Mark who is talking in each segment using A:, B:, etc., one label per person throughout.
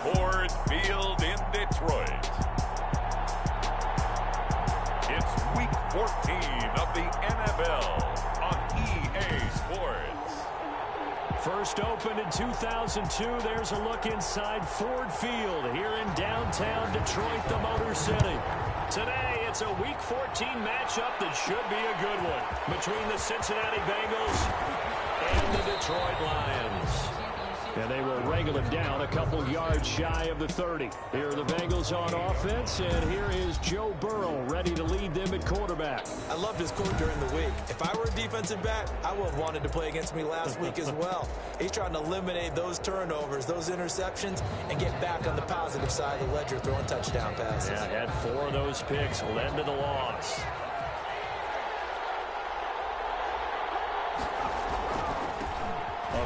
A: Ford Field in Detroit. It's Week 14 of the NFL on EA Sports.
B: First opened in 2002, there's a look inside Ford Field here in downtown Detroit, the Motor City. Today, it's a Week 14 matchup that should be a good one between the Cincinnati Bengals and the Detroit Lions. And they will wrangle him down a couple yards shy of the 30. Here are the Bengals on offense, and here is Joe Burrow ready to lead them at quarterback.
C: I loved his quote during the week. If I were a defensive back, I would have wanted to play against me last week as well. He's trying to eliminate those turnovers, those interceptions, and get back on the positive side of the ledger, throwing touchdown passes.
B: Yeah, had 4 of those picks, led to the loss.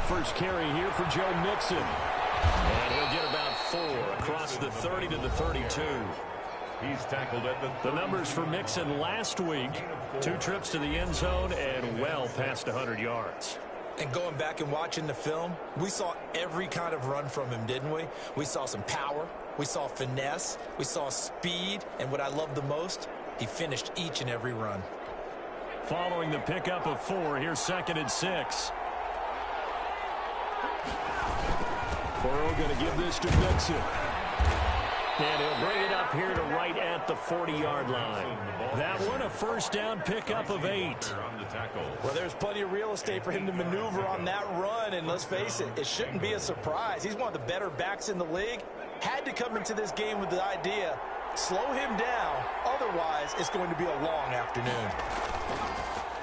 B: First carry here for Joe Mixon. And he'll get about 4 across the 30 to the 32.
A: He's tackled at
B: the numbers for Mixon last week. 2 trips to the end zone and well past 100 yards.
C: And going back and watching the film, we saw every kind of run from him, didn't we? We saw some power. We saw finesse. We saw speed. And what I love the most, he finished each and every run.
B: Following the pickup of 4, here's 2nd and 6. Burrow going to give this to Mixon. And he'll bring it up here to right at the 40-yard line. That one a first down pickup of 8.
C: Well, there's plenty of real estate for him to maneuver on that run. And let's face it, it shouldn't be a surprise. He's one of the better backs in the league. Had to come into this game with the idea, slow him down. Otherwise, it's going to be a long afternoon.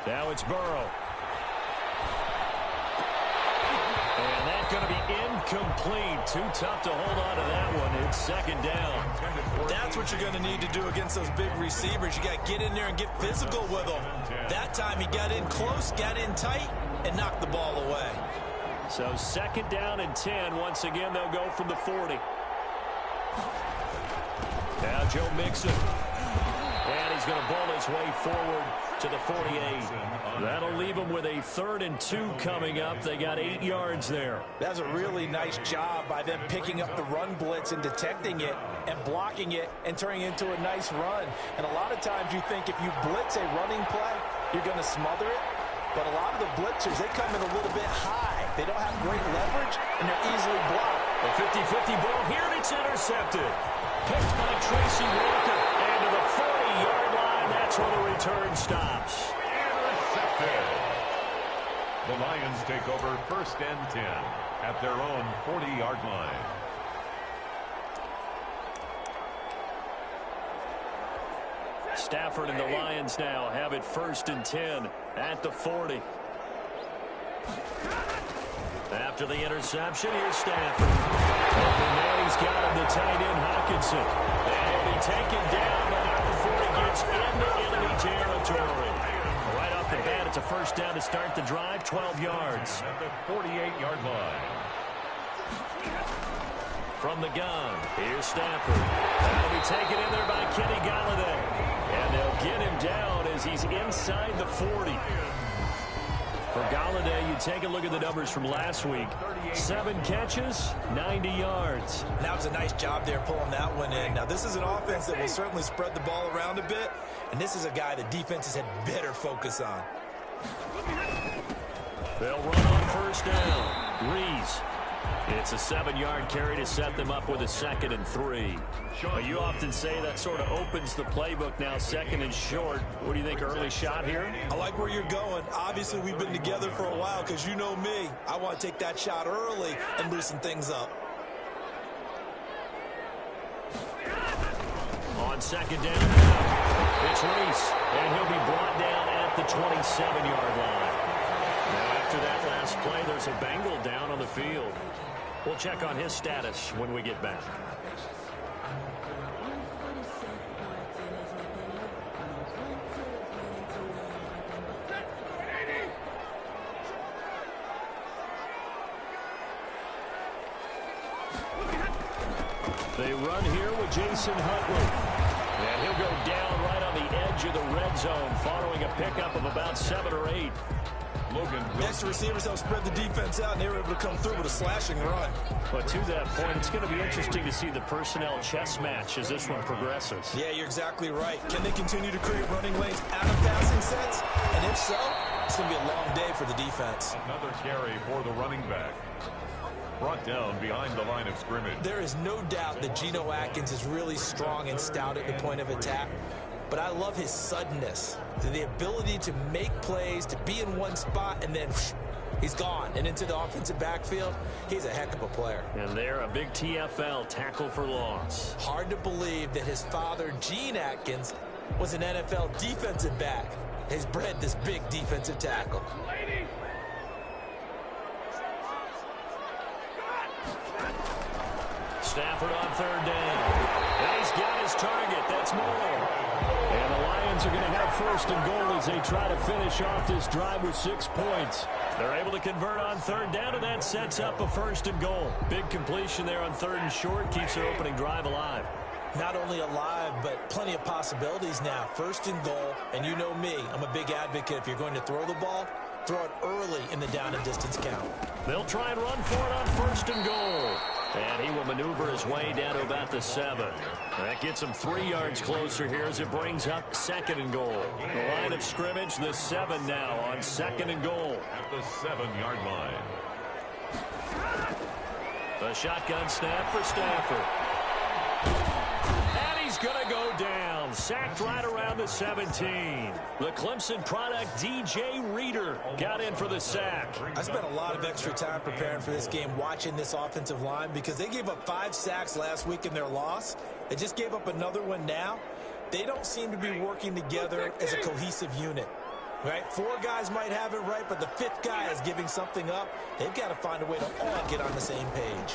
B: Now it's Burrow. And that's going to be incomplete. Too tough to hold on to that one. It's 2nd down.
C: That's what you're going to need to do against those big receivers. You got to get in there and get physical with them. That time he got in close, got in tight, and knocked the ball away.
B: So 2nd down and 10. Once again, they'll go from the 40. Now Joe Mixon. And he's going to bowl his way forward to the 48. That'll leave him with a 3rd and 2 coming up. They got 8 yards there.
C: That's a really nice job by them picking up the run blitz and detecting it and blocking it and turning it into a nice run. And a lot of times you think if you blitz a running play, you're going to smother it. But a lot of the blitzers, they come in a little bit high. They don't have great leverage, and they're easily blocked.
B: A 50-50 ball here, and it's intercepted. Picked by Tracy Walker. And to the 40-yard line, that's where the return stops.
A: Intercepted. The Lions take over 1st and 10 at their own 40-yard line.
B: Stafford and the Lions now have it 1st and 10 at the 40. After the interception, here's Stafford. And there he's got him, the tight end Hockenson. And he'll be taken down, but not before he gets into enemy territory. Right off the bat, it's a first down to start the drive, 12 yards.
A: At the 48-yard line.
B: From the gun, here's Stafford. That'll be taken in there by Kenny Golladay. And they'll get him down as he's inside the 40. For Golladay, you take a look at the numbers from last week. 7 catches, 90 yards.
C: That was a nice job there pulling that one in. Now, this is an offense that will certainly spread the ball around a bit, and this is a guy that defenses had better focus on.
B: They'll run on first down. Reese. It's a 7-yard carry to set them up with a 2nd and 3. Well, you often say that sort of opens the playbook now, 2nd and short. What do you think, early shot here?
C: I like where you're going. Obviously, we've been together for a while because you know me. I want to take that shot early and loosen things up.
B: On 2nd down now, it's Reese, and he'll be brought down at the 27-yard line. Now, after that last play, there's a Bengal down on the field. We'll check on his status when we get back. They run here with Jason Huntley. And he'll go down right on the edge of the red zone following a pickup of about 7 or 8.
C: Next, the receivers help spread the defense out, and they were able to come through with a slashing run.
B: But to that point, it's going to be interesting to see the personnel chess match as this one progresses.
C: Yeah, you're exactly right. Can they continue to create running lanes out of passing sets? And if so, it's going to be a long day for the defense.
A: Another carry for the running back. Brought down behind the line of scrimmage.
C: There is no doubt that Geno Atkins is really strong and stout at the point of attack. But I love his suddenness, the ability to make plays, to be in one spot, and then he's gone and into the offensive backfield. He's a heck of a player.
B: And there, a big TFL, tackle for loss.
C: Hard to believe that his father, Gene Atkins, was an NFL defensive back. He's bred this big defensive tackle.
B: Stafford on third down. And he's got his target. That's more. And the Lions are going to have first and goal as they try to finish off this drive with 6 points. They're able to convert on third down, and that sets up a first and goal. Big completion there on third and short keeps their opening drive alive.
C: Not only alive, but plenty of possibilities now. First and goal, and you know me, I'm a big advocate. If you're going to throw the ball, throw it early in the down and distance count.
B: They'll try and run for it on first and goal. And he will maneuver his way down to about the 7. That gets him 3 yards closer here as it brings up second and goal. The line of scrimmage, the 7 now on second and goal.
A: At the 7-yard line.
B: The shotgun snap for Stafford. And he's going to go down. Sacked right around the 17. The Clemson product, DJ Reader, got in for the sack.
C: I spent a lot of extra time preparing for this game, watching this offensive line, because they gave up 5 sacks last week in their loss. They just gave up another one now. They don't seem to be working together as a cohesive unit. Right? 4 guys might have it right, but the 5th guy is giving something up. They've got to find a way to all get on the same page.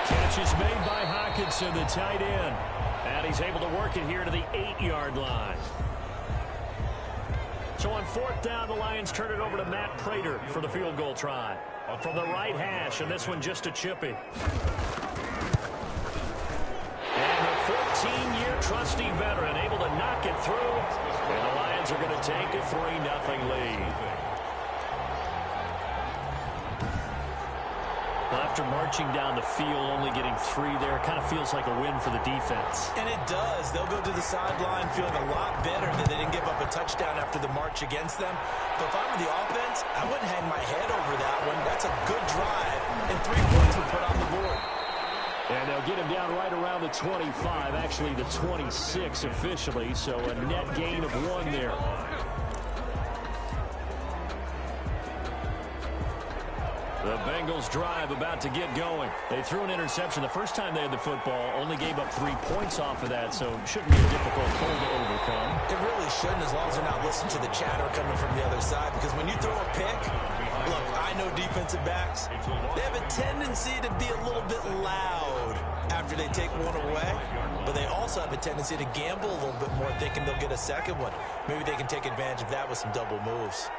B: Catch is made by Hockenson, the tight end. And he's able to work it here to the 8-yard line. So on fourth down, the Lions turn it over to Matt Prater for the field goal try. From the right hash, and this one just a chippy. And the 14-year trusty veteran able to knock it through. And the Lions are going to take a 3-0 lead. Well, after marching down the field, only getting 3 there, kind of feels like a win for the defense.
C: And it does. They'll go to the sideline feeling a lot better that they didn't give up a touchdown after the march against them. But if I were the offense, I wouldn't hang my head over that one. That's a good drive, and 3 points were put on the board.
B: And they'll get him down right around the 25, actually the 26 officially, so a net gain of 1 there. The Bengals drive about to get going. They threw an interception the first time they had the football, only gave up 3 points off of that, so shouldn't be a difficult goal to overcome.
C: It really shouldn't, as long as they're not listening to the chatter coming from the other side, because when you throw a pick, look, I know defensive backs, they have a tendency to be a little bit loud after they take one away, but they also have a tendency to gamble a little bit more, thinking they'll get a second one. Maybe they can take advantage of that with some double moves.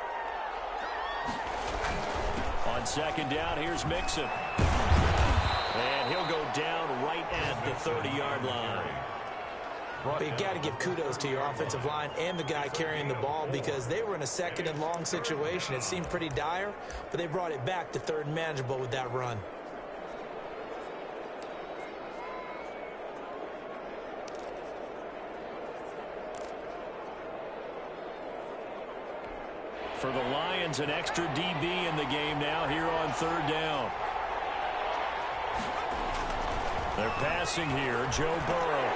B: On second down, here's Mixon. And he'll go down right at the 30-yard line.
C: But you got to give kudos to your offensive line and the guy carrying the ball, because they were in a second and long situation. It seemed pretty dire, but they brought it back to third and manageable with that run.
B: For the Lions, an extra DB in the game now here on third down. They're passing here, Joe Burrow.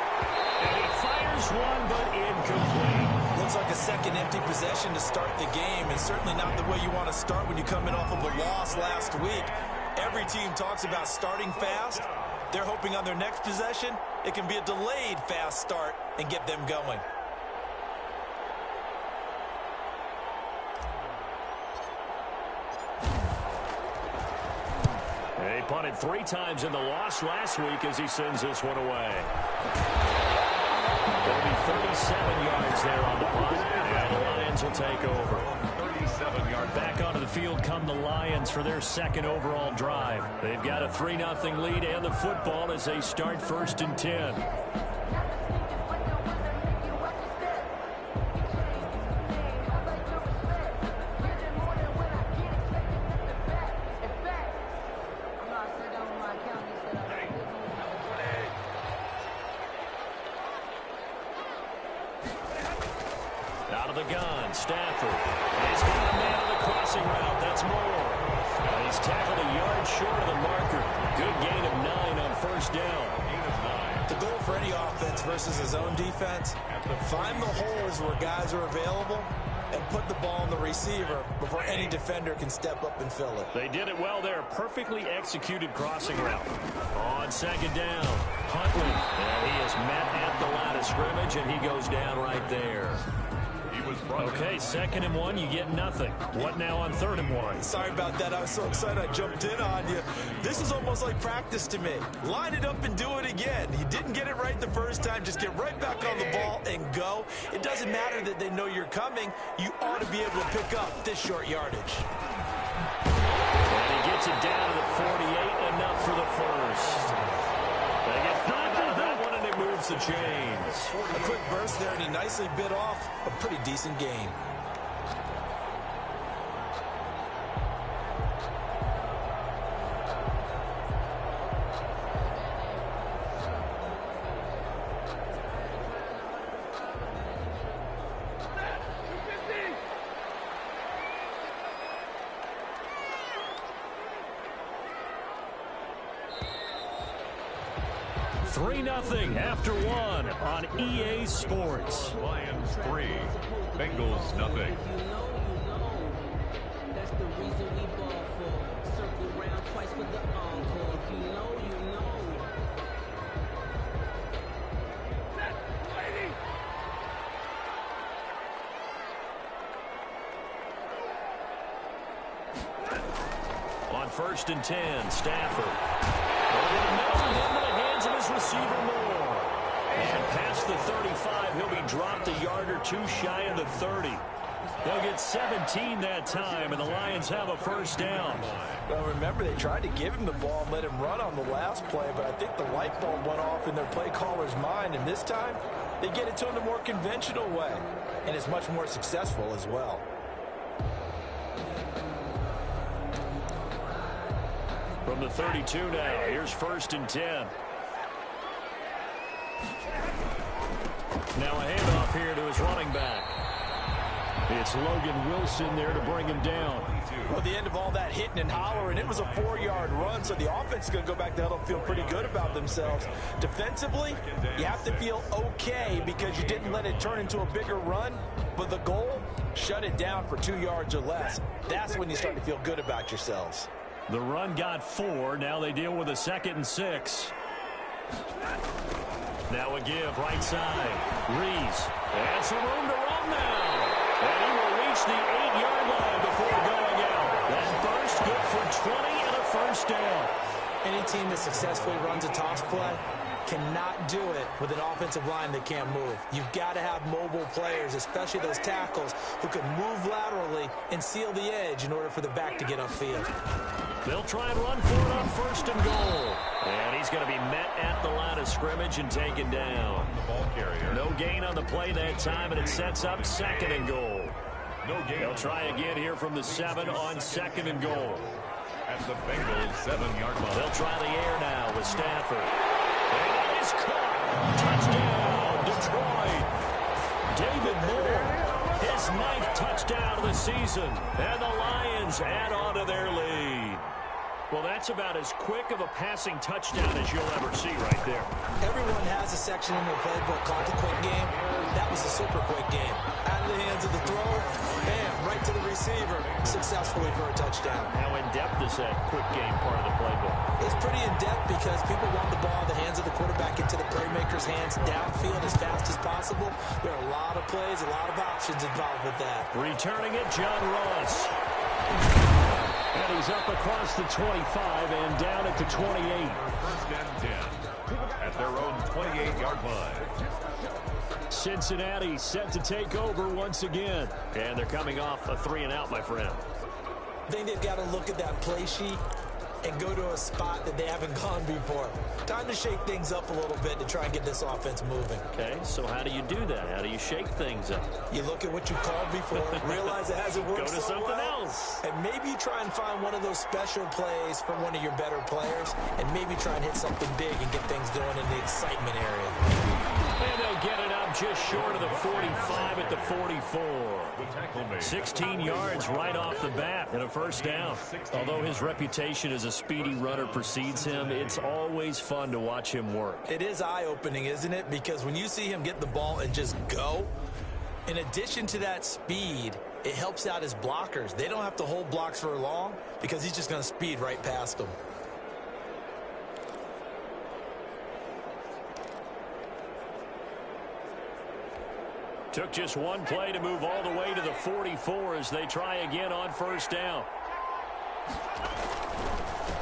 B: And he fires one, but incomplete.
C: Looks like a second empty possession to start the game, and certainly not the way you want to start when you come in off of a loss last week. Every team talks about starting fast. They're hoping on their next possession, it can be a delayed fast start and get them going.
B: He punted 3 times in the loss last week as he sends this one away. There'll be 37 yards there on the punt, and the Lions will take over.
A: 37 yards.
B: Back onto the field come the Lions for their second overall drive. They've got a 3-0 lead and the football as they start first and 10. the gun, Stafford. He's got a man on the crossing route. That's Moore. He's tackled a yard short of the marker. Good gain of 9 on first down.
C: The goal for any offense versus his own defense, find the holes where guys are available and put the ball on the receiver before any defender can step up and fill it.
B: They did it well there. Perfectly executed crossing route. On second down, Huntley. And he is met at the line of scrimmage, and he goes down right there. Okay, 2nd and 1, you get nothing. What now on 3rd and 1?
C: Sorry about that. I was so excited I jumped in on you. This is almost like practice to me. Line it up and do it again. You didn't get it right the first time. Just get right back on the ball and go. It doesn't matter that they know you're coming. You ought to be able to pick up this short yardage.
B: And he gets it down to the 48, enough for the first. They get 5 out of that one, and it moves the chains.
C: A quick burst there, and he nicely bit off a pretty decent gain.
B: After 1 on EA Sports.
A: Lions 3, Bengals 0.
D: That's the reason we ball for. Circle round twice for the encore. If you know, you know.
B: On 1st and 10, Stafford. Over the middle, into the hands of his receiver, Moore. And past the 35, he'll be dropped a yard or two shy of the 30. They'll get 17 that time, and the Lions have a first down.
C: Well, remember, they tried to give him the ball and let him run on the last play, but I think the light bulb went off in their play caller's mind, and this time, they get it to him the more conventional way, and it's much more successful as well.
B: From the 32 now, here's 1st and 10. Now a handoff here to his running back. It's Logan Wilson there to bring him down.
C: Well, the end of all that hitting and hollering, it was a 4-yard run, so the offense is going to go back to huddle and feel pretty good about themselves. Defensively, you have to feel okay because you didn't let it turn into a bigger run, but the goal, shut it down for 2 yards or less. That's when you start to feel good about yourselves.
B: The run got 4. Now they deal with a 2nd and 6. Now a give right side. Reese. And some room to run now. And he will reach the 8-yard line before going out. That burst good for 20 and a first down.
C: Any team that successfully runs a toss play cannot do it with an offensive line that can't move. You've got to have mobile players, especially those tackles, who can move laterally and seal the edge in order for the back to get upfield.
B: They'll try and run for it on 1st and goal. And he's going to be met at the line of scrimmage and taken down.
A: The ball carrier.
B: No gain on the play that time, and it sets up 2nd and goal.
A: No gain.
B: They'll try again here from the 7 on 2nd and goal.
A: At the Bengals 7-yard line.
B: They'll try the air now with Stafford. And it is caught. Touchdown, Detroit. David Moore, his 9th touchdown of the season. And the Lions add on to their lead. Well, that's about as quick of a passing touchdown as you'll ever see right there.
C: Everyone has a section in their playbook called the quick game. That was a super quick game. Out of the hands of the thrower, bam, right to the receiver, successfully for a touchdown.
B: How in-depth is that quick game part of the playbook?
C: It's pretty in-depth because people want the ball in the hands of the quarterback into the playmaker's hands downfield as fast as possible. There are a lot of plays, a lot of options involved with that.
B: Returning it, John Ross. And he's up across the 25 and down at the 28.
A: 1st and 10 at their own 28-yard line.
B: Cincinnati set to take over once again. And they're coming off a 3-and-out, my friend.
C: I think they've got to look at that play sheet and go to a spot that they haven't gone before. Time to shake things up a little bit to try and get this offense moving.
B: Okay, so how do you do that? How do you shake things up?
C: You look at what you called before, realize it hasn't worked
B: Go to
C: so
B: something
C: well,
B: else.
C: and maybe you try and find one of those special plays from one of your better players, and maybe try and hit something big and get things going in the excitement area.
B: And they'll get it up just short of the 45 at the 44. 16 yards right off the bat and a first down. Although his reputation as a speedy runner precedes him, it's always fun to watch him work.
C: It is eye-opening, isn't it? Because when you see him get the ball and just go, in addition to that speed, it helps out his blockers. They don't have to hold blocks for long because he's just going to speed right past them.
B: Took just one play to move all the way to the 44 as they try again on first down.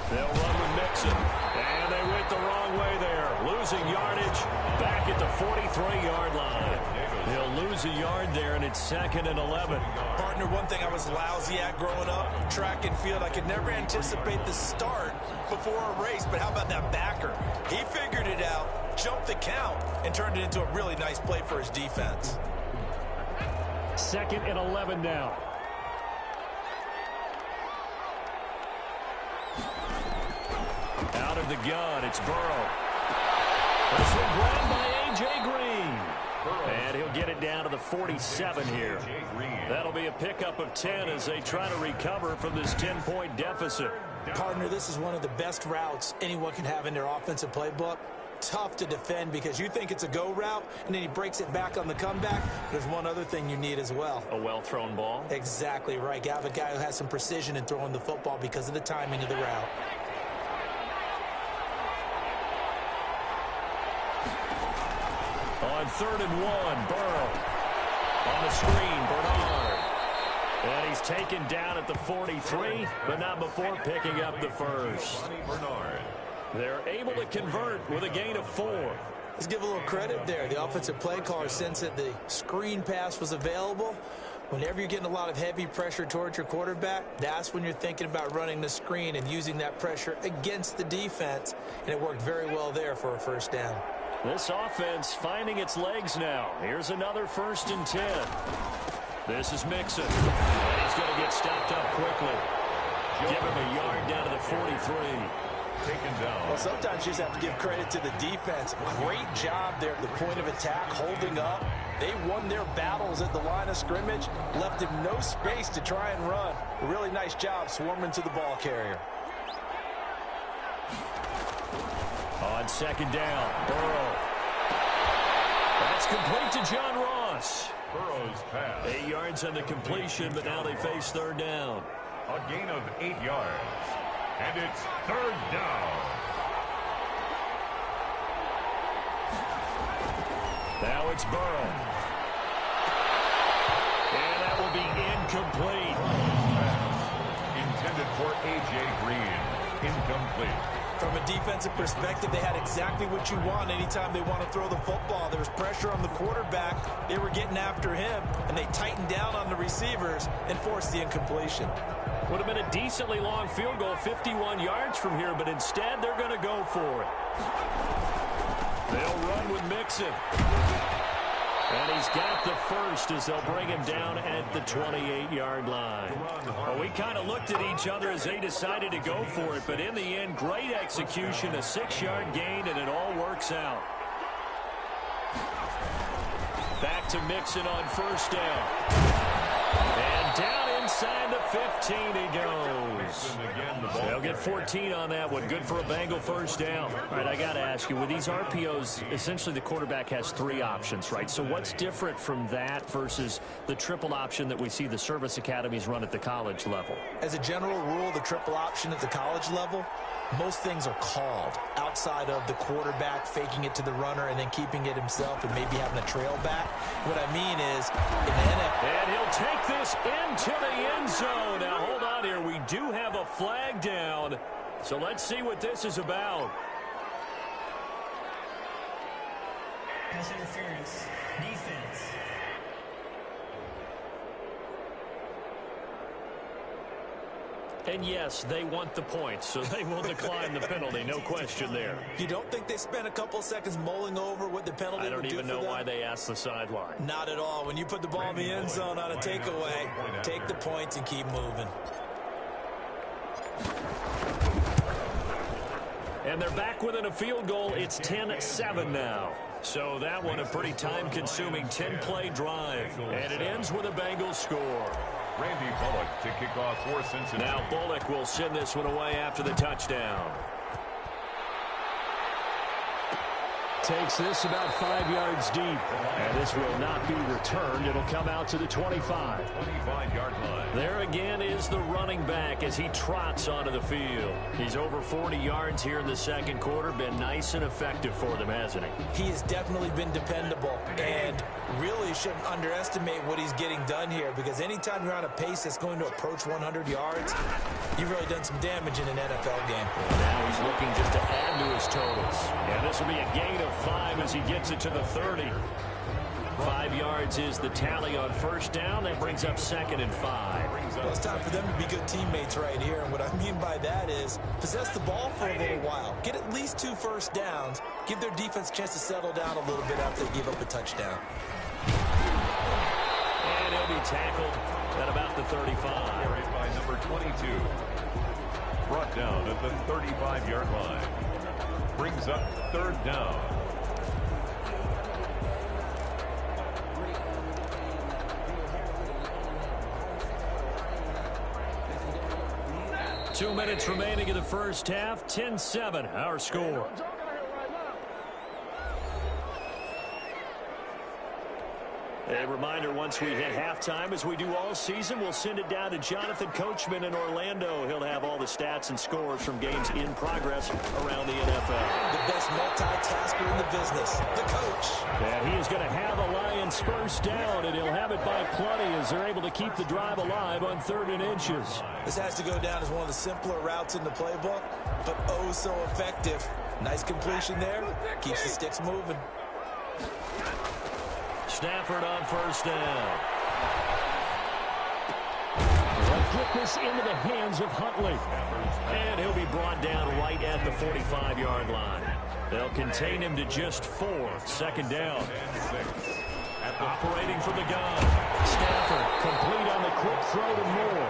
B: They'll run with Mixon, and they went the wrong way there. Losing yardage back at the 43-yard line. They'll lose a yard there, and it's 2nd and 11.
C: Partner, one thing I was lousy at growing up, track and field, I could never anticipate the start before a race, but how about that backer? He figured it out, jumped the count, and turned it into a really nice play for his defense.
B: 2nd and 11 now. Out of the gun, it's Burrow. This one grabbed by A.J. Green. And he'll get it down to the 47 here. That'll be a pickup of 10 as they try to recover from this 10-point deficit.
C: Partner, this is one of the best routes anyone can have in their offensive playbook. Tough to defend because you think it's a go route, and then he breaks it back on the comeback. There's one other thing you need as well.
B: A well-thrown ball.
C: Exactly right. You have a guy who has some precision in throwing the football because of the timing of the route.
B: On 3rd and 1, Burrow. On the screen, Bernard. And he's taken down at the 43, but not before picking up the first. They're able to convert with a gain of 4.
C: Let's give a little credit there. The offensive play caller, since that the screen pass was available, whenever you're getting a lot of heavy pressure towards your quarterback, that's when you're thinking about running the screen and using that pressure against the defense. And it worked very well there for a first down.
B: This offense finding its legs now. Here's another 1st and 10. This is Mixon. And he's going to get stopped up quickly. Give him a yard down to the 43.
A: Taken down.
C: Well, sometimes you just have to give credit to the defense. Great job there at the point of attack, holding up. They won their battles at the line of scrimmage, left him no space to try and run. A really nice job swarming to the ball carrier.
B: On 2nd down, Burrow. That's complete to John Ross.
A: Burrow's pass.
B: 8 yards on the completion, but now they face 3rd down.
A: A gain of 8 yards. And it's 3rd down.
B: Now it's Burrow. And that will be incomplete.
A: Intended for A.J. Green. Incomplete.
C: From a defensive perspective, they had exactly what you want anytime they want to throw the football. There was pressure on the quarterback. They were getting after him, and they tightened down on the receivers and forced the incompletion.
B: Would have been a decently long field goal, 51 yards from here, but instead they're going to go for it. They'll run with Mixon. And he's got the first as they'll bring him down at the 28-yard line. Well, we kind of looked at each other as they decided to go for it, but in the end, great execution, a 6-yard gain, and it all works out. Back to Mixon on 1st down. And down inside the 15 he goes. They'll get 14 on that one. Good for a Bengal 1st down. All right, I got to ask you, with these RPOs, essentially the quarterback has 3 options, right? So what's different from that versus the triple option that we see the service academies run at the college level?
C: As a general rule, the triple option at the college level, most things are called outside of the quarterback faking it to the runner and then keeping it himself and maybe having a trail back. What I mean is, in the NFL,
B: and he'll take this into the end zone. Now, hold on here. We do have a flag down, so let's see what this is about.
E: Pass interference. Defense.
B: And yes, they want the points, so they will decline the penalty, no question there.
C: You don't think they spent a couple seconds mulling over what the penalty would do for them?
B: I don't even know why they asked the sideline.
C: Not at all. When you put the ball in the end zone on a takeaway, take the points and keep moving.
B: And they're back within a field goal. It's 10-7 now. So that one a pretty time-consuming 10-play drive. And it ends with a Bengals score.
A: Randy Bullock to kick off for Cincinnati.
B: Now Bullock will send this one away after the touchdown. Takes this about 5 yards deep. And this will not be returned. It'll come out to the 25.
A: 25-yard line.
B: There again is the running back as he trots onto the field. He's over 40 yards here in the second quarter. Been nice and effective for them, hasn't he?
C: He has definitely been dependable. And really shouldn't underestimate what he's getting done here, because anytime you're on a pace that's going to approach 100 yards, you've really done some damage in an NFL game.
B: Now he's looking just to add to his totals. And this will be a gain of 5 as he gets it to the 30. 5 yards is the tally on first down. That brings up 2nd and 5.
C: Well, it's time for them to be good teammates right here. And what I mean by that is possess the ball for a little while. Get at least 2 first downs. Give their defense a chance to settle down a little bit after they give up a touchdown.
B: And he'll be tackled at about the 35.
A: Carried by number 22. Brought down at the 35-yard line. Brings up 3rd down.
B: Two minutes remaining in the first half. 10-7, our score. A reminder, once we hit halftime, as we do all season, we'll send it down to Jonathan Coachman in Orlando. He'll have all the stats and scores from games in progress around the NFL.
C: The best multitasker in the business, the coach.
B: And he is going to have the Lions first down, and he'll have it by plenty as they're able to keep the drive alive on 3rd and inches.
C: This has to go down as one of the simpler routes in the playbook, but oh so effective. Nice completion there. Keeps the sticks moving.
B: Stafford on first down. They'll get this into the hands of Huntley. And he'll be brought down right at the 45-yard line. They'll contain him to just 4. 2nd down. Operating from the gun. Stafford complete on the quick throw to Moore.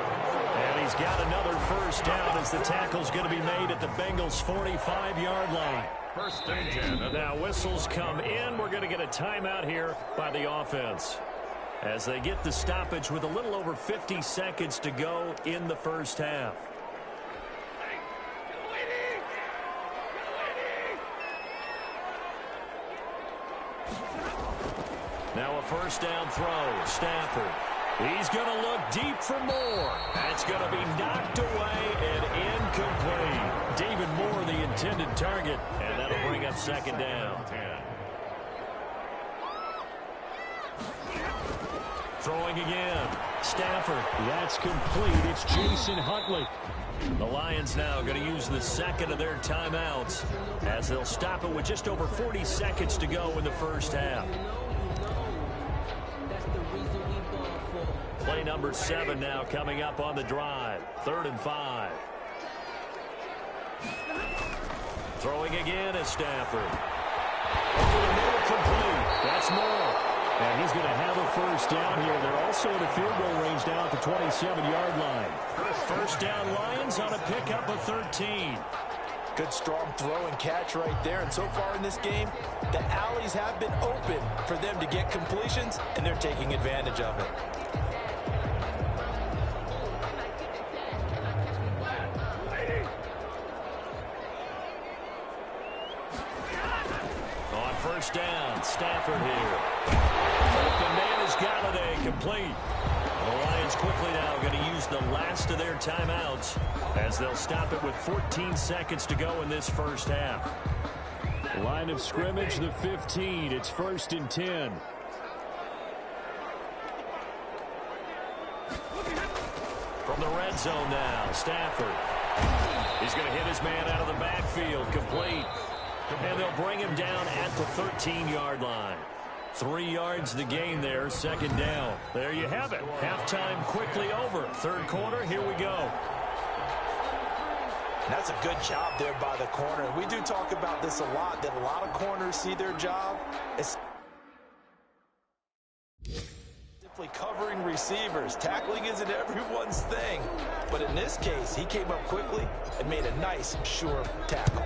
B: And he's got another first down as the tackle's going to be made at the Bengals' 45-yard line.
A: 1st and 10.
B: Now whistles come in. We're going to get a timeout here by the offense as they get the stoppage with a little over 50 seconds to go in the first half. Now a first down throw. Stafford. He's going to look deep for Moore. That's going to be knocked away and incomplete. David Moore, the intended target, and that'll bring up 2nd down. Throwing again. Stafford. That's complete. It's Jason Huntley. The Lions now going to use the 2nd of their timeouts as they'll stop it with just over 40 seconds to go in the first half. Play number 7 now coming up on the drive. 3rd and 5. Throwing again is Stafford. Complete. That's Moore. And he's going to have a first down here. They're also in a field goal range down at the 27-yard line. First down Lions on a pickup of 13.
C: Good strong throw and catch right there. And so far in this game, the alleys have been open for them to get completions, and they're taking advantage of it.
B: On first down, Stafford here. The man has got it, complete. The Lions quickly now going to use the last of their timeouts as they'll stop it with 14 seconds to go in this first half. Line of scrimmage, the 15. It's 1st and 10. From the red zone now, Stafford. He's going to hit his man out of the backfield, complete. And they'll bring him down at the 13-yard line. 3 yards the gain there, 2nd down. There you have it. Halftime quickly over. 3rd quarter, here we go.
C: That's a good job there by the corner. We do talk about this a lot, that a lot of corners see their job as simply covering receivers. Tackling isn't everyone's thing. But in this case, he came up quickly and made a nice, sure tackle.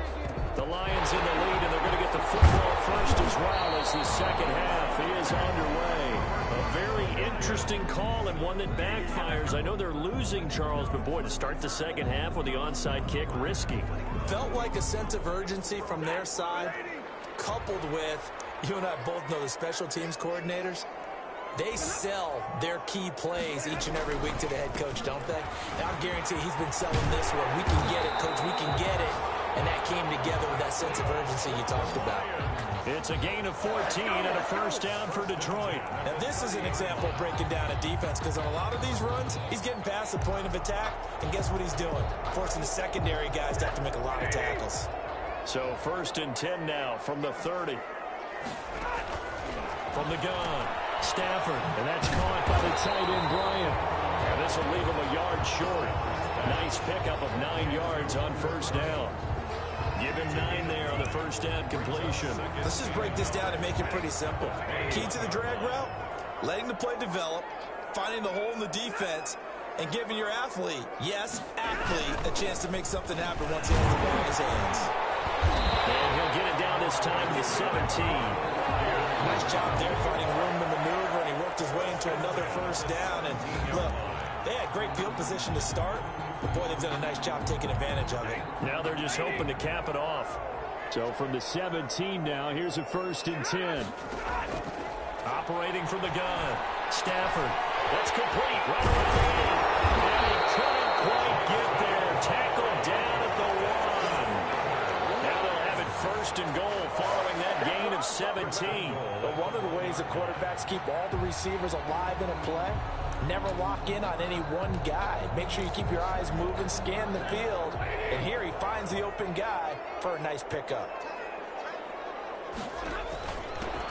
B: The Lions in the lead, and they're going to get the football first as well as the second half is underway. A very interesting call and one that backfires. I know they're losing, Charles, but boy, to start the second half with the onside kick, risky.
C: Felt like a sense of urgency from their side, coupled with, you and I both know the special teams coordinators, they sell their key plays each and every week to the head coach, don't they? And I guarantee he's been selling this one. We can get it, coach, we can get it. And that came together with that sense of urgency you talked about.
B: It's a gain of 14 and a first down for Detroit.
C: Now, this is an example of breaking down a defense, because on a lot of these runs, he's getting past the point of attack, and guess what he's doing? Forcing the secondary guys to have to make a lot of tackles.
B: So first and 10 now from the 30. From the gun, Stafford, and that's caught by the tight end, Bryant. And this will leave him a yard short. Nice pickup of 9 yards on first down. Give him 9 there on the first down completion.
C: Let's just break this down and make it pretty simple. Key to the drag route, letting the play develop, finding the hole in the defense, and giving your athlete, yes, athlete, a chance to make something happen once he has the ball in his hands.
B: And he'll get it down this time to 17.
C: Nice job there finding room to maneuver, and he worked his way into another first down. And look, they had great field position to start, but boy, they've done a nice job taking advantage of it.
B: Now they're just hoping to cap it off. So from the 17 now, here's a first and 10. Operating from the gun, Stafford. That's complete right around the end. And he couldn't quite get there. Tackled down at the 1. Now they'll have it first and goal following that gain of 17.
C: But one of the ways the quarterbacks keep all the receivers alive in a play, never lock in on any one guy. Make sure you keep your eyes moving, scan the field. And here he finds the open guy for a nice pickup.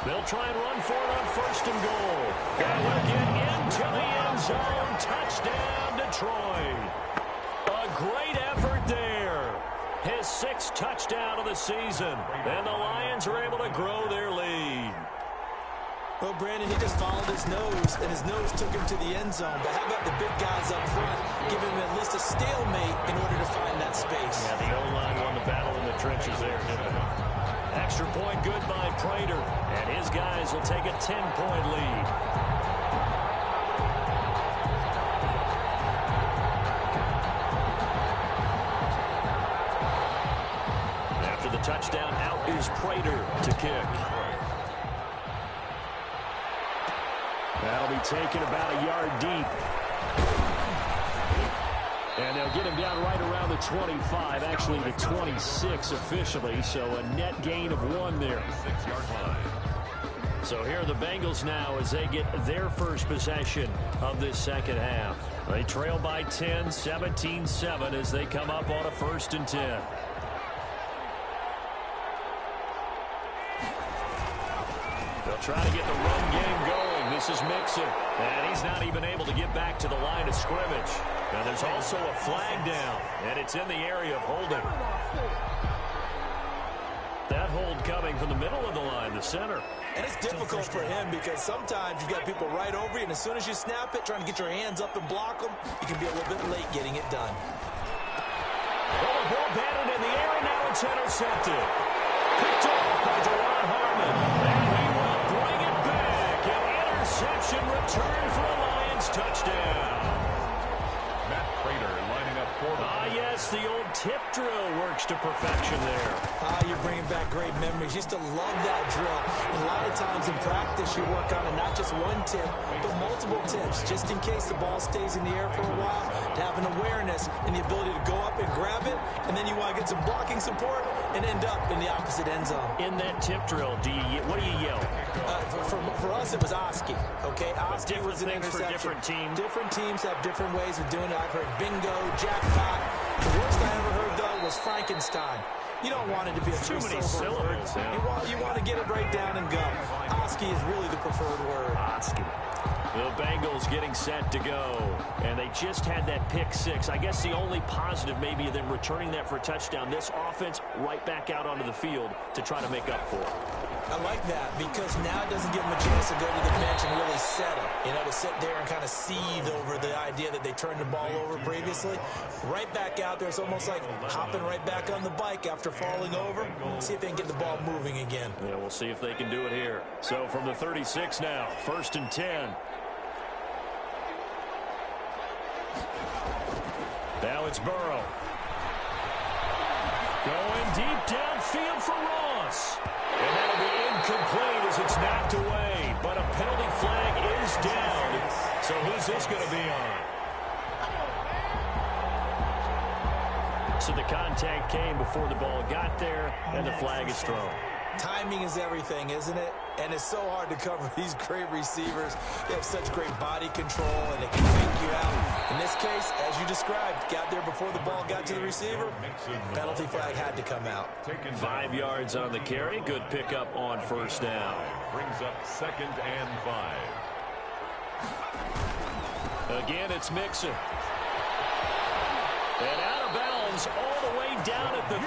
B: They'll try and run for it on first and goal. That will get into the end zone. Touchdown, Detroit. A great effort there. His 6th touchdown of the season. And the Lions are able to grow their lead.
C: Well, Brandon, he just followed his nose, and his nose took him to the end zone. But how about the big guys up front, giving him at least a stalemate in order to find that space?
B: Yeah, the O-line won the battle in the trenches there, didn't it? Extra point good by Prater, and his guys will take a 10-point lead. After the touchdown, out is Prater to kick. That'll be taken about a yard deep. And they'll get him down right around the 25, actually the 26 officially, so a net gain of 1 there.
A: 6-yard line.
B: So here are the Bengals now as they get their first possession of this second half. They trail by 10, 17-7 as they come up on a first and 10. They'll try to get the run game going. This is Mixon, and he's not even able to get back to the line of scrimmage. Now there's also a flag down, and it's in the area of holding. That hold coming from the middle of the line, the center.
C: And it's difficult for him because sometimes you've got people right over you, and as soon as you snap it, trying to get your hands up and block them, you can be a little bit late getting it done.
B: Well, the ball batted in the air, and now it's intercepted. Picked off by Jawan Harmon. And he will bring it back. An interception return for a Lions touchdown.
A: Matt Prater lining up for the
B: Yes, the old tip drill works to perfection there.
C: You're bringing back great memories. Used to love that drill. And a lot of times in practice, you work on it, not just one tip, but multiple tips, just in case the ball stays in the air for a while, to have an awareness and the ability to go up and grab it, and then you want to get some blocking support and end up in the opposite end zone.
B: In that tip drill, what do you yell?
C: For us, it was Oski. Okay, Oski was an
B: things for
C: interception.
B: different teams.
C: Different teams have different ways of doing it. I've heard bingo, jackpot. The worst I ever heard, though, was Frankenstein. You don't want it to be a
B: Too many
C: syllable word.
B: syllables. Yeah.
C: You want to get it right down and go. Oski is really the preferred word.
B: Oski. The Bengals getting set to go. And they just had that pick six. I guess the only positive maybe of them returning that for a touchdown. This offense right back out onto the field to try to make up for it.
C: I like that because now it doesn't give them a chance to go to the bench and really settle. You know, to sit there and kind of seethe over the idea that they turned the ball over previously. Right back out there. It's almost like hopping right back on the bike after falling over. See if they can get the ball moving again.
B: Yeah, we'll see if they can do it here. So from the 36 now, 1st and 10. Now it's Burrow. Going deep downfield for Ross. And that'll be incomplete as it's knocked away. But a penalty flag is down. So who's this going to be on? So the contact came before the ball got there, and the flag is thrown.
C: Timing is everything, isn't it? And it's so hard to cover these great receivers. They have such great body control, and they can fake you out. In this case, as you described, got there before the ball got to the receiver. Penalty flag had to come out.
B: 5 yards on the carry. Good pickup on 1st down.
A: Brings up 2nd and 5.
B: Again, it's Mixon. And out of bounds all the way down at the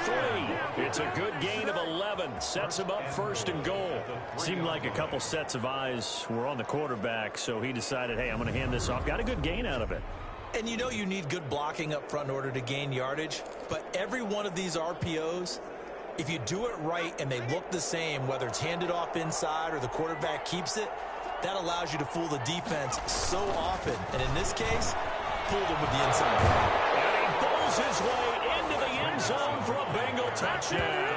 B: 3. It's a good gain of 11. Sets him up 1st and goal. Seemed like a couple sets of eyes were on the quarterback, so he decided, hey, I'm going to hand this off. Got a good gain out of it.
C: And you know you need good blocking up front in order to gain yardage. But every one of these RPOs, if you do it right and they look the same, whether it's handed off inside or the quarterback keeps it, that allows you to fool the defense so often. And in this case, fooled him with the inside.
B: And he bowls his way into the end zone for a Bengal touchdown.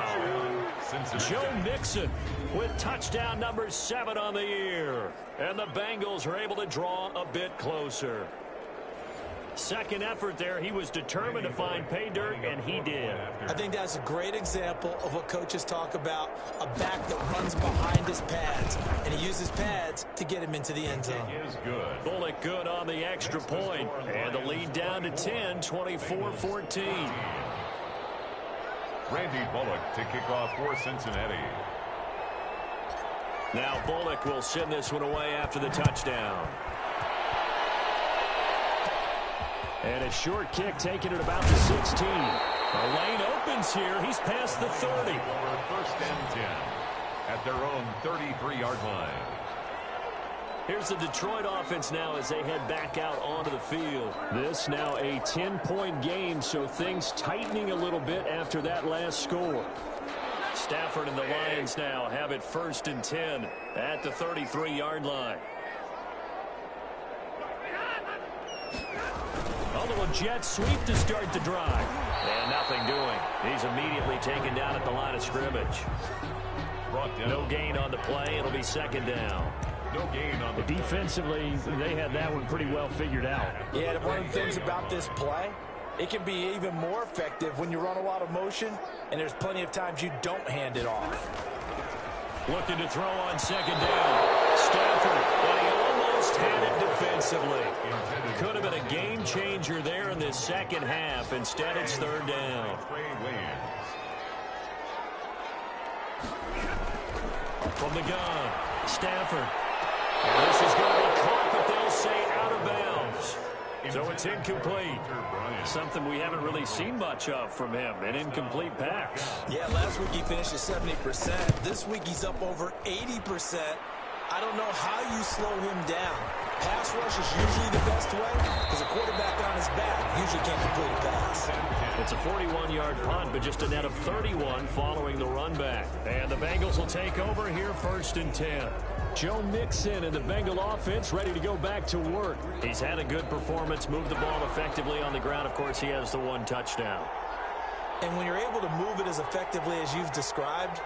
B: Joe Mixon with touchdown number 7 on the year. And the Bengals are able to draw a bit closer. Second effort there. He was determined to find pay dirt, and he did.
C: I think that's a great example of what coaches talk about, a back that runs behind his pads, and he uses pads to get him into the end zone.
B: Bullock good on the extra point, and the lead down to 10, 24-14.
A: Randy Bullock to kick off for Cincinnati.
B: Now Bullock will send this one away after the touchdown. And a short kick taken at about the 16. The lane opens here. He's past the 30.
A: 1st and 10 at their own 33-yard line.
B: Here's the Detroit offense now as they head back out onto the field. This now a 10-point game, so things tightening a little bit after that last score. Stafford and the Lions now have it 1st and 10 at the 33-yard line. A little jet sweep to start the drive. And nothing doing. He's immediately taken down at the line of scrimmage. No gain on the play. It'll be 2nd down.
A: No gain on the
B: defensively, they had that one pretty well figured out.
C: Yeah, one of the things about this play, it can be even more effective when you run a lot of motion, and there's plenty of times you don't hand it off.
B: Looking to throw on 2nd down. Stafford, and he almost had it defensively. Could have been a game changer there in this second half. Instead, it's 3rd down. From the gun, Stafford. And this is going to be caught, but they'll say out of bounds. So it's incomplete. Something we haven't really seen much of from him, an incomplete pass.
C: Yeah, last week he finished at 70%. This week he's up over 80%. I don't know how you slow him down. Pass rush is usually the best way because a quarterback on his back usually can't complete a pass.
B: It's a 41-yard punt, but just a net of 31 following the run back. And the Bengals will take over here 1st and 10. Joe Mixon and the Bengal offense ready to go back to work. He's had a good performance, moved the ball effectively on the ground. Of course, he has the 1 touchdown.
C: And when you're able to move it as effectively as you've described,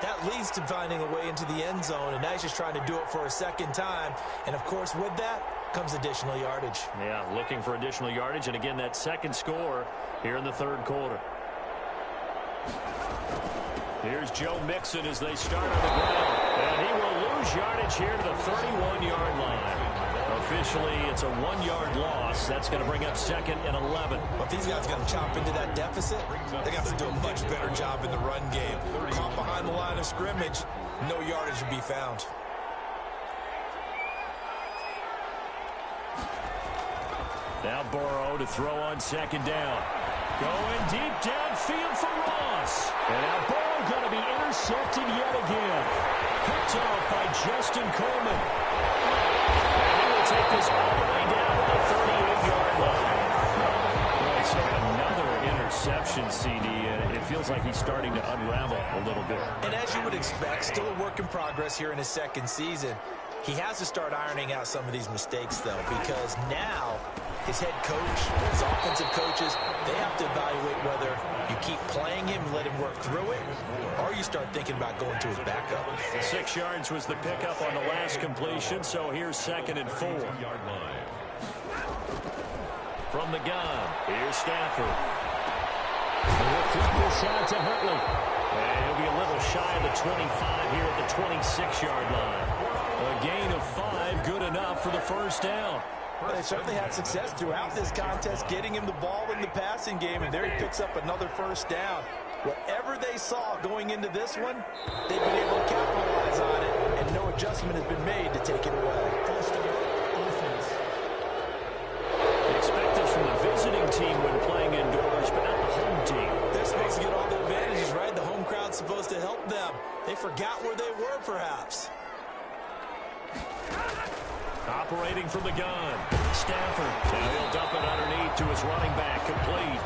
C: that leads to finding a way into the end zone, and now he's just trying to do it for a 2nd time. And, of course, with that comes additional yardage.
B: Yeah, looking for additional yardage. And, again, that 2nd score here in the 3rd quarter. Here's Joe Mixon as they start on the ground. And he will lose yardage here to the 31-yard line. Officially, it's a 1-yard loss. That's going to bring up 2nd and 11.
C: But if these guys are going to chop into that deficit, they got to do a much better job in the run game. Caught behind the line of scrimmage, no yardage to be found.
B: Now Burrow to throw on second down. Going deep downfield for Ross. And now Burrow going to be intercepted yet again. Picked off by Justin Coleman. And he will take this all the way down to the 38-yard line. Well, so another interception, CD, and it feels like he's starting to unravel a little bit.
C: And as you would expect, still a work in progress here in his second season. He has to start ironing out some of these mistakes, though, because now his head coach, his offensive coaches, they have to evaluate whether you keep playing him and let him work through it, or you start thinking about going to his backup.
B: 6 yards was the pickup on the last completion, so here's 2nd and 4. From the gun, here's Stafford. He'll flip this out to Huntley. And he'll be a little shy of the 25 here at the 26-yard line. A gain of 5, good enough for the first down.
C: Well, they certainly had success throughout this contest, getting him the ball in the passing game, and there he picks up another first down. Whatever they saw going into this one, they've been able to capitalize on it, and no adjustment has been made to take it away.
B: Expect this from the visiting team when playing indoors, but not the home team.
C: They're supposed to get all the advantages, right? The home crowd's supposed to help them. They forgot where they were, perhaps.
B: Operating from the gun, Stafford. Now he'll dump it underneath to his running back, complete.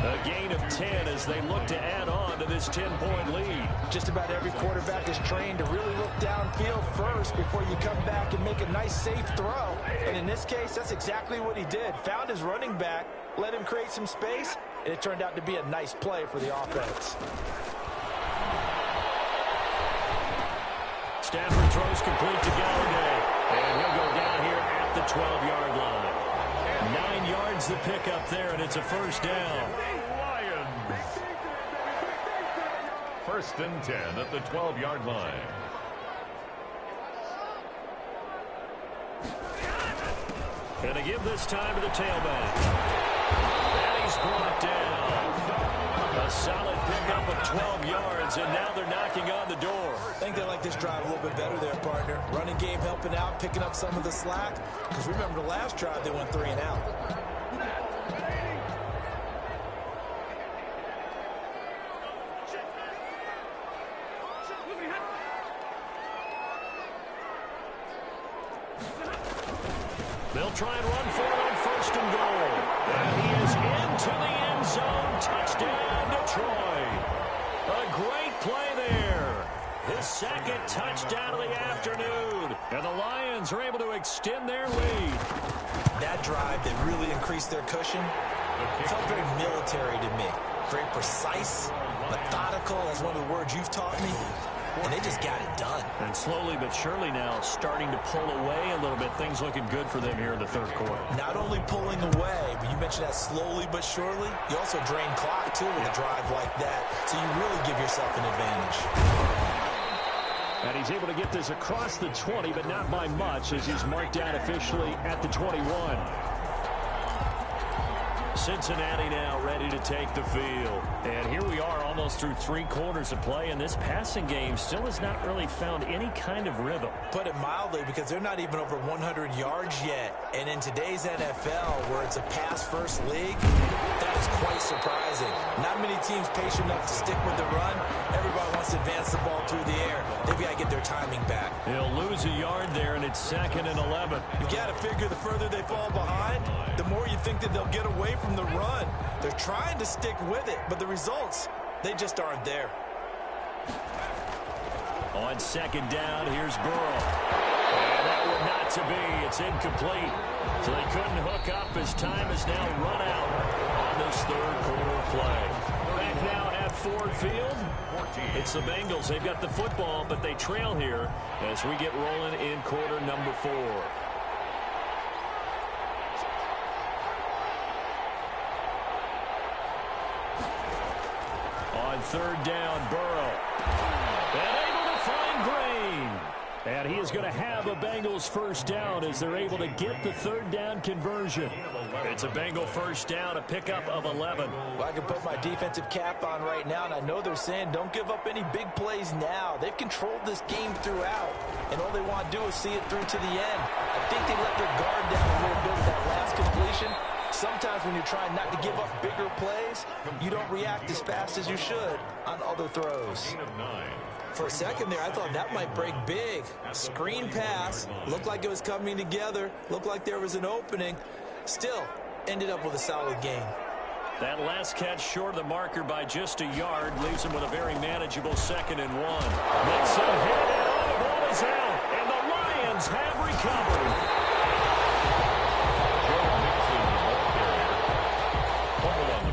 B: A gain of 10 as they look to add on to this 10-point lead.
C: Just about every quarterback is trained to really look downfield first before you come back and make a nice, safe throw. And in this case, that's exactly what he did. Found his running back, let him create some space, and it turned out to be a nice play for the offense.
B: Stafford throws complete to Galladay. And he'll go down here at the 12-yard line. 9 yards the pickup there, and it's a first down.
A: Lions. 1st and 10 at the 12-yard line.
B: And to give this time to the tailback. And he's brought down. A solid pickup of 12 yards, and now they're knocking on the door.
C: I think they like this drive a little bit better there, partner. Running game helping out, picking up some of the slack. Because remember the last drive, they went 3 and out.
B: They'll try and run for it on 1st and goal. And he is into the end zone. Touchdown, Detroit. A great play there. His 2nd touchdown of the afternoon. And the Lions are able to extend their lead.
C: That drive, they really increased their cushion. It felt very military to me. Very precise, methodical. That's one of the words you've taught me. And they just got it done.
B: And slowly but surely now starting to pull away a little bit. Things looking good for them here in the 3rd quarter.
C: Not only pulling away, but you mentioned that slowly but surely. You also drain clock, too, with a drive like that. So you really give yourself an advantage.
B: And he's able to get this across the 20, but not by much as he's marked down officially at the 21. Cincinnati now ready to take the field. And here we are almost through 3 quarters of play, and this passing game still has not really found any kind of rhythm.
C: Put it mildly, because they're not even over 100 yards yet. And in today's NFL, where it's a pass-first league, that is quite surprising. Not many teams patient enough to stick with the run. Everybody wants to advance the ball through the air. They've got to get their timing back.
B: He'll lose a yard there, and it's 2nd and 11.
C: You got to figure the further they fall behind, the more you think that they'll get away from the run. They're trying to stick with it, but the results, they just aren't there.
B: On 2nd down, here's Burrow. And that one not to be. It's incomplete. So they couldn't hook up. His time is now run out on this 3rd quarter play. Back now at Ford Field. It's the Bengals. They've got the football, but they trail here as we get rolling in quarter number 4. On 3rd down, Burrow. And able to find Green. And he is going to have a Bengals first down as they're able to get the 3rd down conversion. It's a Bengal first down, a pickup of 11.
C: Well, I can put my defensive cap on right now, and I know they're saying don't give up any big plays now. They've controlled this game throughout, and all they want to do is see it through to the end. I think they let their guard down a little bit with that last nice completion. Sometimes when you're trying not to give up bigger plays, you don't react as fast as you should on other throws.
F: For a second there, I thought that might break big. Screen pass. Looked like it was coming together. Looked like there was an opening. Still, ended up with a solid gain.
B: That last catch short of the marker by just a yard leaves him with a very manageable 2nd and 1. Makes a hit, and all the ball is out, and the Lions have recovered.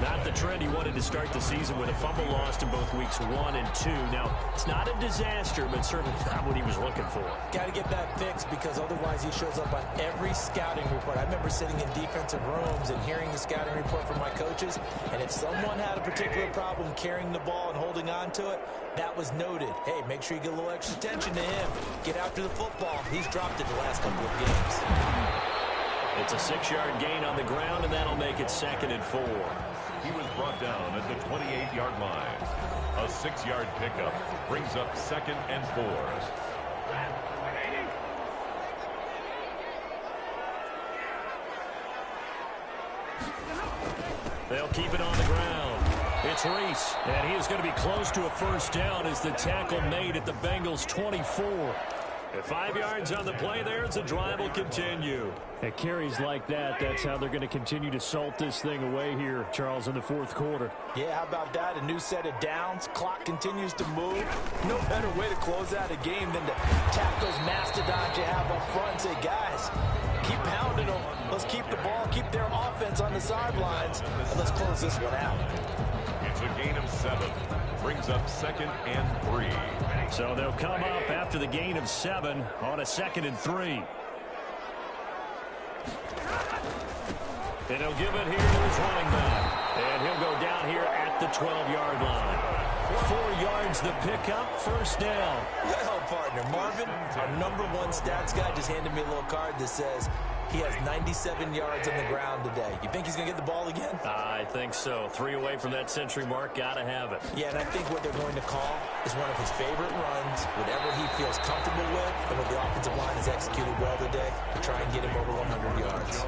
B: Not the trend he wanted to start the season with a fumble lost in both weeks 1 and 2. Now, it's not a disaster, but certainly not what he was looking for.
F: Got to get that fixed because otherwise he shows up on every scouting report. I remember sitting in defensive rooms and hearing the scouting report from my coaches, and if someone had a particular problem carrying the ball and holding on to it, that was noted. Hey, make sure you get a little extra attention to him. Get after the football. He's dropped it the last couple of games.
B: It's a 6-yard gain on the ground, and that'll make it 2nd and 4.
A: He was brought down at the 28-yard line. A 6-yard pickup brings up 2nd and 4.
B: They'll keep it on the ground. It's Reese, and he is going to be close to a first down as the tackle made at the Bengals' 24. At 5 yards on the play there, as the drive will continue.
G: At carries like that, that's how they're going to continue to salt this thing away here, Charles, in the 4th quarter.
C: Yeah, how about that? A new set of downs. Clock continues to move. No better way to close out a game than to tap those mastodons you have up front and say, guys, keep pounding them. Let's keep the ball, keep their offense on the sidelines, and let's close this one out.
A: It's a gain of 7. Brings up 2nd and 3.
B: So they'll come up after the gain of 7 on a 2nd and 3. And he'll give it here to his running back. And he'll go down here at the 12-yard line. 4 yards the pickup, first down.
F: Well, partner, Marvin, our #1 stats guy just handed me a little card that says he has 97 yards on the ground today. You think he's going to get the ball again?
B: I think so. 3 away from that century mark. Got to have it.
F: Yeah, and I think what they're going to call is one of his favorite runs, whatever he feels comfortable with, and what the offensive line has executed well today to try and get him over 100 yards.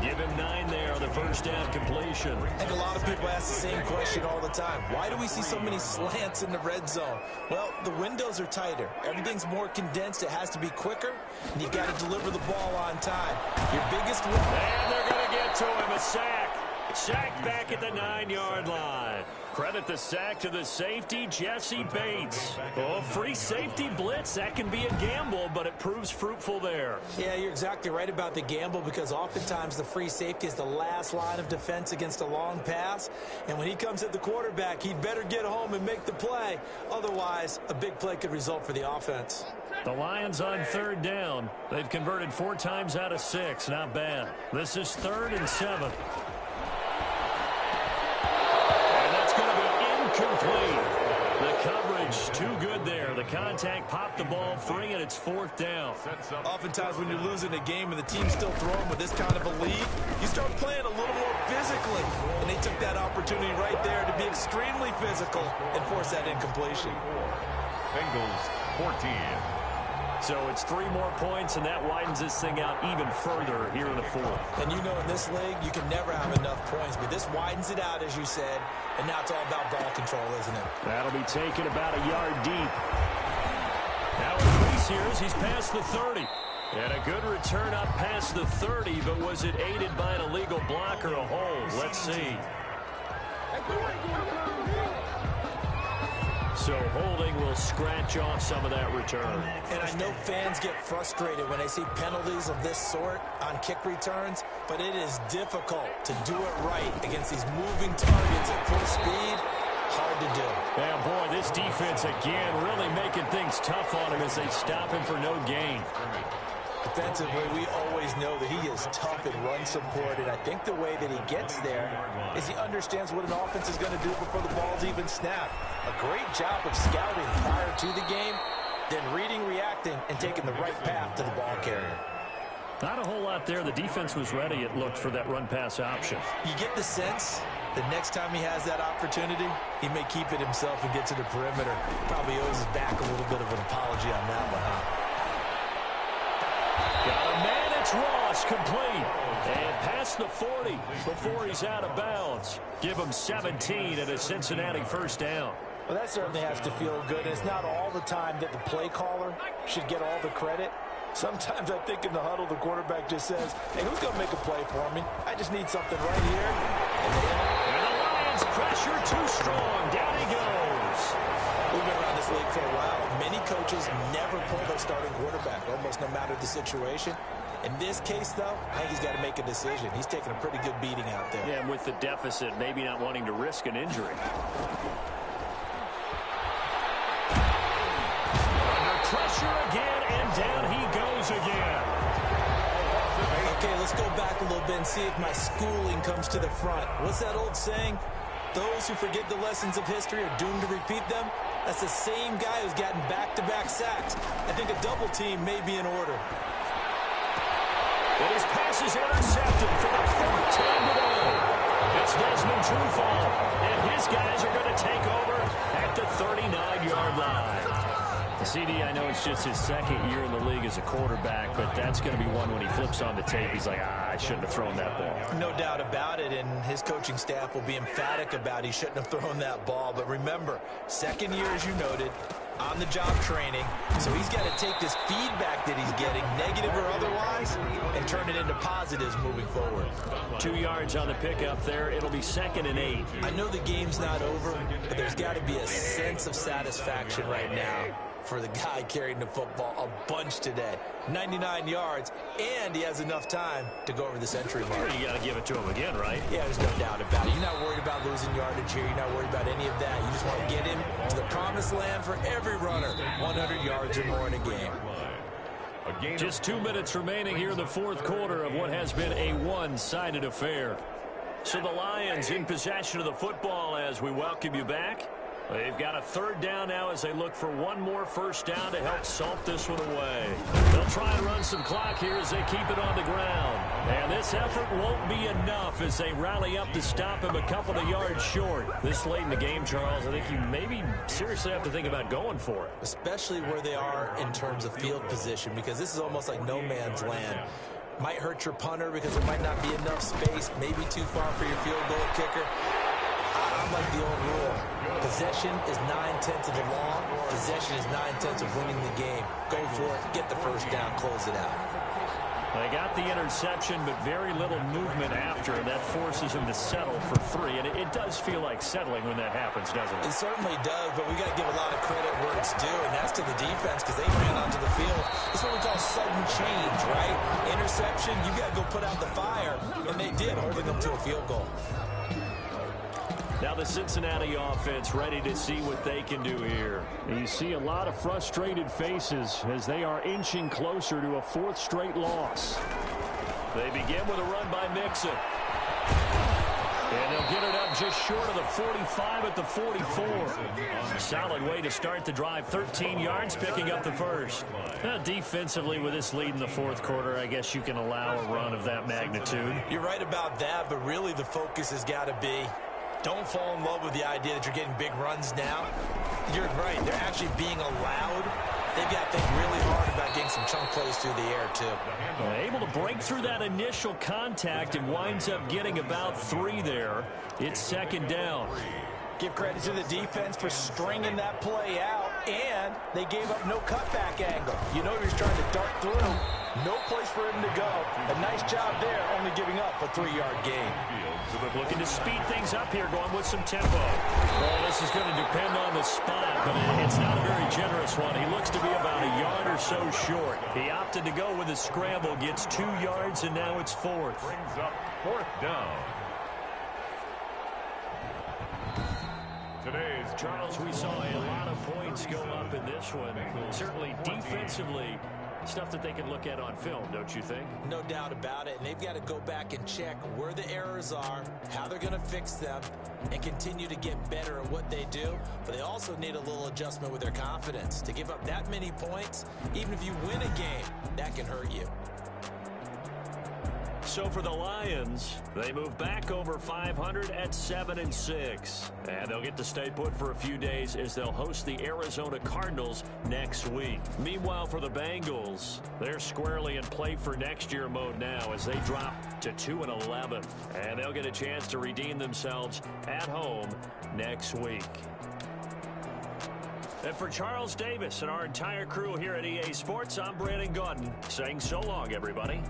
B: Give him 9 there on the first down completion.
F: I think a lot of people ask the same question all the time. Why do we see so many slants in the red zone? Well, the windows are tighter. Everything's more condensed. It has to be quicker, and you've got to deliver the ball on time. Your biggest win.
B: And they're going to get to him. A sack. Sack back at the 9-yard line. Credit the sack to the safety, Jesse Bates. Oh, free safety blitz. That can be a gamble, but it proves fruitful there.
F: Yeah, you're exactly right about the gamble because oftentimes the free safety is the last line of defense against a long pass. And when he comes at the quarterback, he'd better get home and make the play. Otherwise, a big play could result for the offense.
B: The Lions on 3rd down. They've converted 4 times out of 6. Not bad. This is 3rd and 7. Complete. The coverage too good there. The contact popped the ball free, and it's 4th down.
C: Oftentimes when you're losing a game and the team's still throwing with this kind of a lead, you start playing a little more physically. And they took that opportunity right there to be extremely physical and force that incompletion.
A: Bengals 14.
B: So it's 3 more points, and that widens this thing out even further here in the 4th.
F: And you know in this league, you can never have enough points, but this widens it out, as you said, and now it's all about ball control, isn't it?
B: That'll be taken about a yard deep. Now with Reese here as he's past the 30. And a good return up past the 30, but was it aided by an illegal block or a hold? Let's see. So holding will scratch off some of that return.
F: And I know fans get frustrated when they see penalties of this sort on kick returns, but it is difficult to do it right against these moving targets at full speed. Hard to do.
B: Yeah, boy, this defense again really making things tough on him as they stop him for no gain.
F: Defensively, we always know that he is tough in run support, and I think the way that he gets there is he understands what an offense is going to do before the ball's even snapped. A great job of scouting prior to the game, then reading, reacting, and taking the right path to the ball carrier.
B: Not a whole lot there. The defense was ready, it looked, for that run-pass option.
F: You get the sense the next time he has that opportunity, he may keep it himself and get to the perimeter. Probably owes his back a little bit of an apology on that one, huh?
B: Got a man at That's Ross, complete. And past the 40 before he's out of bounds. Give him 17 and a Cincinnati first down.
C: Well, that certainly has to feel good. It's not all the time that the play caller should get all the credit. Sometimes I think in the huddle, the quarterback just says, hey, who's going to make a play for me? I just need something right here.
B: And the Lions pressure too strong. Down he goes.
F: We've been around this league for a while. Many coaches never pull their starting quarterback, almost no matter the situation. In this case, though, I think he's got to make a decision. He's taking a pretty good beating out there.
B: Yeah, and with the deficit, maybe not wanting to risk an injury. Under pressure again, and down he goes again.
F: Okay, let's go back a little bit and see if my schooling comes to the front. What's that old saying? Those who forget the lessons of history are doomed to repeat them. That's the same guy who's gotten back-to-back sacks. I think a double team may be in order.
B: But his pass is intercepted for the fourth time today. It's Desmond Trufant, and his guys are going to take over at the 39-yard line. CD, I know it's just his second year in the league as a quarterback, but that's going to be one when he flips on the tape. He's like, I shouldn't have thrown that ball.
F: No doubt about it, and his coaching staff will be emphatic about he shouldn't have thrown that ball. But remember, second year, as you noted, on-the-job training, so he's got to take this feedback that he's getting, negative or otherwise, and turn it into positives moving forward.
B: 2 yards on the pickup there. It'll be 2nd and 8.
F: I know the game's not over, but there's got to be a sense of satisfaction right now for the guy carrying the football a bunch today. 99 yards, and he has enough time to go over the century mark.
B: You got to give it to him again, right?
F: Yeah, there's no doubt about it. You're not worried about losing yardage here. You're not worried about any of that. You just want to get him to the promised land for every runner. 100 yards or more in a game.
B: Just 2 minutes remaining here in the fourth quarter of what has been a one-sided affair. So the Lions in possession of the football as we welcome you back. They've got a third down now as they look for one more first down to help salt this one away. They'll try and run some clock here as they keep it on the ground. And this effort won't be enough as they rally up to stop him a couple of yards short. This late in the game, Charles, I think you maybe seriously have to think about going for it.
F: Especially where they are in terms of field position, because this is almost like no man's land. Might hurt your punter because there might not be enough space, maybe too far for your field goal kicker. I'm like the old rule. Possession is 9/10 of the law. Possession is 9/10 of winning the game. Go for it. Get the first down. Close it out.
B: They got the interception, but very little movement after, and that forces him to settle for 3. And it does feel like settling when that happens, doesn't it?
F: It certainly does, but we got to give a lot of credit where it's due, and that's to the defense because they ran onto the field. It's what we call sudden change, right? Interception, you got to go put out the fire, and they did, holding them to a field goal.
B: Now the Cincinnati offense ready to see what they can do here.
G: You see a lot of frustrated faces as they are inching closer to a 4th straight loss.
B: They begin with a run by Mixon. And they'll get it up just short of the 45 at the 44. Solid way to start the drive. 13 yards, picking up the first. Now, defensively, with this lead in the fourth quarter, I guess you can allow a run of that magnitude.
F: You're right about that, but really the focus has got to be don't fall in love with the idea that you're getting big runs now. You're right. They're actually being allowed. They've got to think really hard about getting some chunk plays through the air, too.
B: Able to break through that initial contact and winds up getting about 3 there. It's 2nd down.
C: Give credit to the defense for stringing that play out, and they gave up no cutback angle. You know he was trying to dart through. No place for him to go. A nice job there, only giving up a 3-yard gain.
B: Looking to speed things up here, going with some tempo. Well, this is going to depend on the spot, but it's not a very generous one. He looks to be about a yard or so short. He opted to go with a scramble, gets 2 yards, and now it's 4th.
A: Brings up 4th down. Today's
B: Charles, we saw a lot of points go up in this one. Certainly defensively, stuff that they can look at on film, don't you think?
F: No doubt about it. And they've got to go back and check where the errors are, how they're going to fix them, and continue to get better at what they do. But they also need a little adjustment with their confidence. To give up that many points, even if you win a game, that can hurt you.
B: So for the Lions, they move back over 500 at 7-6. And they'll get to stay put for a few days as they'll host the Arizona Cardinals next week. Meanwhile, for the Bengals, they're squarely in play for next year mode now as they drop to 2-11. And they'll get a chance to redeem themselves at home next week. And for Charles Davis and our entire crew here at EA Sports, I'm Brandon Gaudin saying so long, everybody.